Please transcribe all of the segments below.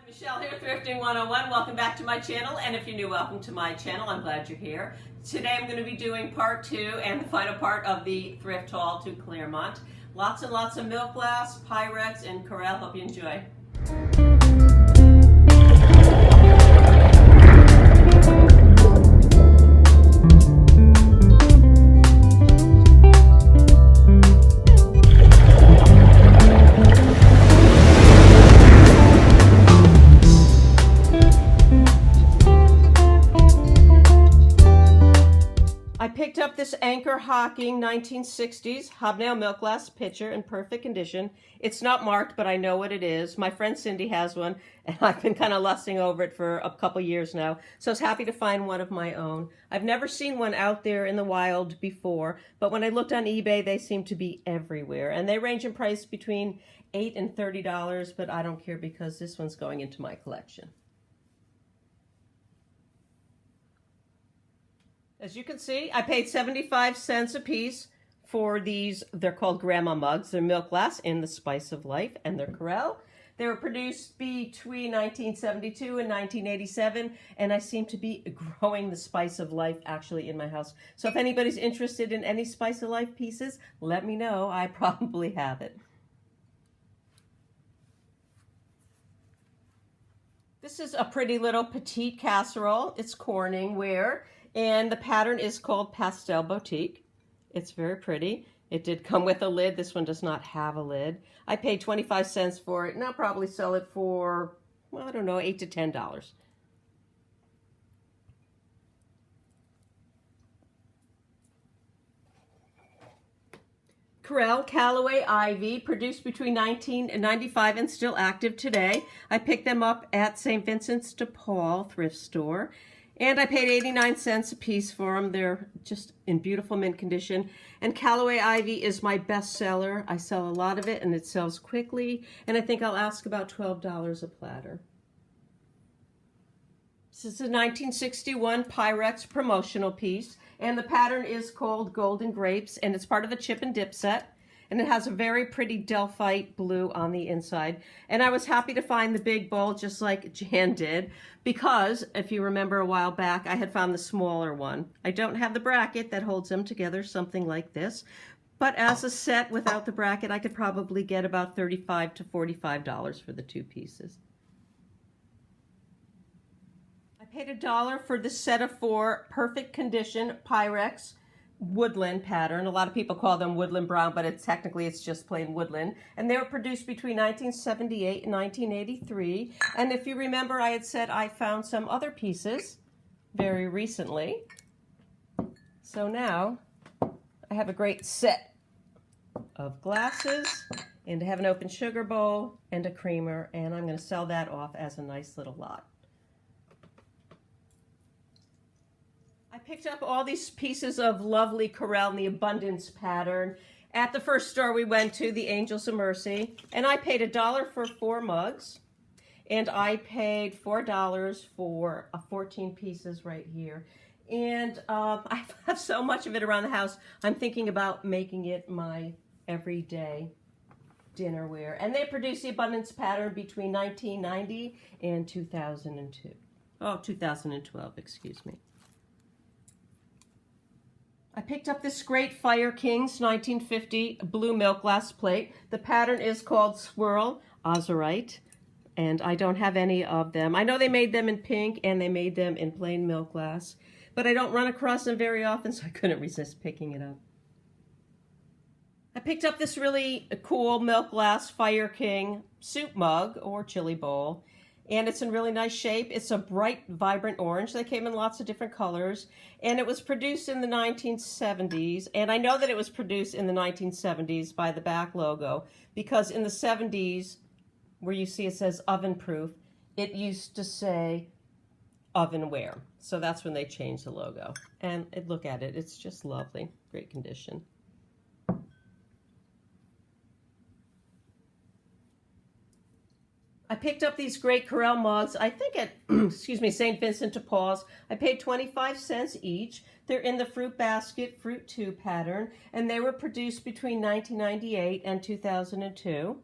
Michelle here, Thrifting 101. Welcome back to my channel, and if you're new, welcome to my channel. I'm glad you're here. Today I'm going to be doing part 2 and the final part of the thrift haul to Clermont. Lots and lots of milk glass, pyrex, and Corelle. Hope you enjoy. I picked up this Anchor Hocking 1960s hobnail milk glass pitcher in perfect condition. It's not marked, but I know what it is. My friend Cindy has one, and I've been kind of lusting over it for a couple years now, so I was happy to find one of my own. I've never seen one out there in the wild before, but when I looked on eBay, they seem to be everywhere, and they range in price between $8 and $30, but I don't care because this one's going into my collection. As you can see, I paid 75 cents a piece for these. They're called grandma mugs. They're milk glass in the spice of life, and they're Corelle. They were produced between 1972 and 1987, and I seem to be growing the spice of life actually in my house. So if anybody's interested in any spice of life pieces, let me know. I probably have it. This is a pretty little petite casserole. It's Corning ware. And the pattern is called Pastel Boutique. It's very pretty. It did come with a lid. This one does not have a lid. I paid 25 cents for it, and I'll probably sell it for, well, I don't know, $8 to $10. Corelle Callaway Ivy, produced between 1995 and still active today. I picked them up at St. Vincent's de Paul thrift store. And I paid 89 cents a piece for them. They're just in beautiful mint condition. And Callaway Ivy is my best seller. I sell a lot of it, and it sells quickly. And I think I'll ask about $12 a platter. This is a 1961 Pyrex promotional piece. And the pattern is called Golden Grapes, and it's part of a chip and dip set. And it has a very pretty Delphite blue on the inside. And I was happy to find the big bowl just like Jan did, because if you remember a while back, I had found the smaller one. I don't have the bracket that holds them together, something like this. But as a set without the bracket, I could probably get about $35 to $45 for the two pieces. I paid $1 for the set of 4 perfect condition Pyrex woodland pattern. A lot of people call them woodland brown, but it's just plain woodland. And they were produced between 1978 and 1983. And if you remember, I had said I found some other pieces very recently. So now I have a great set of glasses, and I have an open sugar bowl and a creamer, and I'm going to sell that off as a nice little lot. I picked up all these pieces of lovely Corelle in the Abundance pattern at the first store we went to, the Angels of Mercy, and I paid $1 for 4 mugs, and I paid $4 for 14 pieces right here. And I have so much of it around the house, I'm thinking about making it my everyday dinnerware. And they produced the Abundance pattern between 1990 and 2002. Oh, 2012, excuse me. I picked up this great Fire Kings 1950 blue milk glass plate. The pattern is called Swirl Azurite, and I don't have any of them. I know they made them in pink and they made them in plain milk glass, but I don't run across them very often, so I couldn't resist picking it up. I picked up this really cool milk glass Fire King soup mug or chili bowl. And it's in really nice shape. It's a bright, vibrant orange. They came in lots of different colors. And it was produced in the 1970s. And I know that it was produced in the 1970s by the back logo, because in the 70s, where you see it says oven proof, it used to say ovenware. So that's when they changed the logo. And look at it. It's just lovely. Great condition. I picked up these great Corelle mugs, I think at, excuse me, St. Vincent de Paul's. I paid 25 cents each. They're in the Fruit Basket Fruit 2 pattern, and they were produced between 1998 and 2002.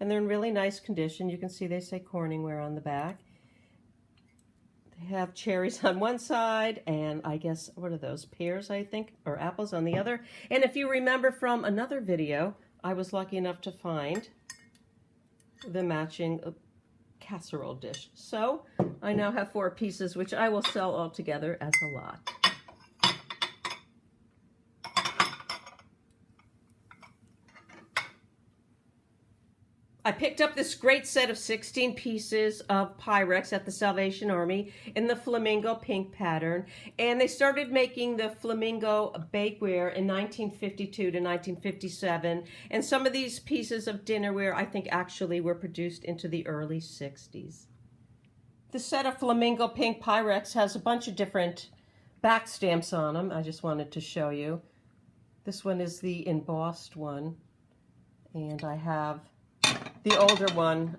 and they're in really nice condition. You can see they say Corningware on the back. They have cherries on one side, and I guess, what are those, pears, I think, or apples on the other. And if you remember from another video, I was lucky enough to find the matching casserole dish. So I now have 4 pieces, which I will sell all together as a lot. I picked up this great set of 16 pieces of pyrex at the Salvation Army in the flamingo pink pattern, and they started making the flamingo bakeware in 1952 to 1957, and some of these pieces of dinnerware I think actually were produced into the early 60s. The set of flamingo pink pyrex has a bunch of different back stamps on them. I just wanted to show you. This one is the embossed one, and I have the older one,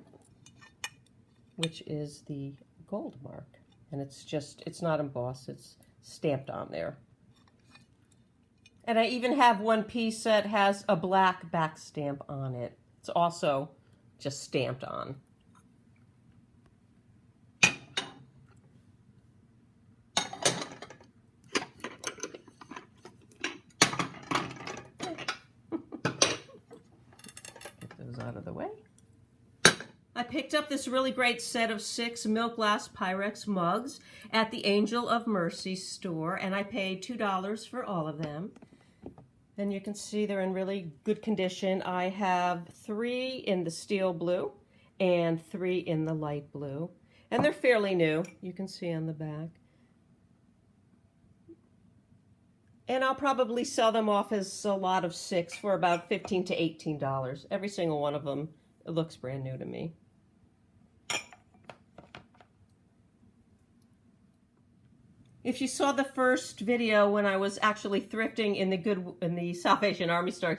which is the gold mark, and it's not embossed, it's stamped on there. And I even have one piece that has a black back stamp on it. It's also just stamped on. Get those out of the way. I picked up this really great set of 6 milk glass pyrex mugs at the Angel of Mercy store, and I paid $2 for all of them. And you can see they're in really good condition. I have 3 in the steel blue and 3 in the light blue, and they're fairly new. You can see on the back. And I'll probably sell them off as a lot of 6 for about $15 to $18. Every single one of them, it looks brand new to me. If you saw the first video when I was actually thrifting in the Salvation Army store,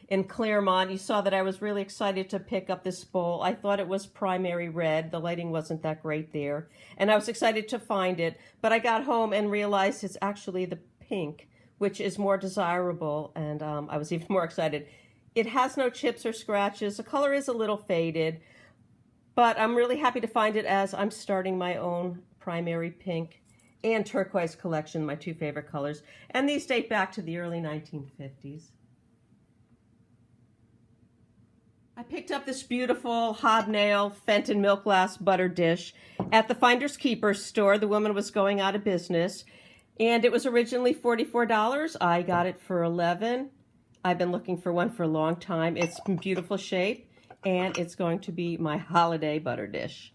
in Clermont, you saw that I was really excited to pick up this bowl. I thought it was primary red. The lighting wasn't that great there, and I was excited to find it. But I got home and realized it's actually the pink, which is more desirable, and I was even more excited. It has no chips or scratches. The color is a little faded, but I'm really happy to find it as I'm starting my own primary pink and turquoise collection, my 2 favorite colors. And these date back to the early 1950s. I picked up this beautiful hobnail Fenton milk glass butter dish at the Finders Keepers store. The woman was going out of business, and it was originally $44. I got it for $11. I've been looking for one for a long time. It's in beautiful shape, and it's going to be my holiday butter dish.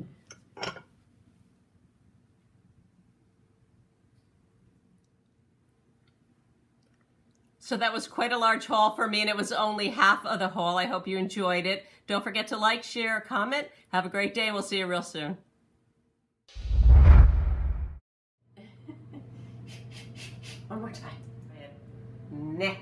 So that was quite a large haul for me, and it was only half of the haul. I hope you enjoyed it. Don't forget to like, share, comment. Have a great day, and we'll see you real soon. One more time. Nah.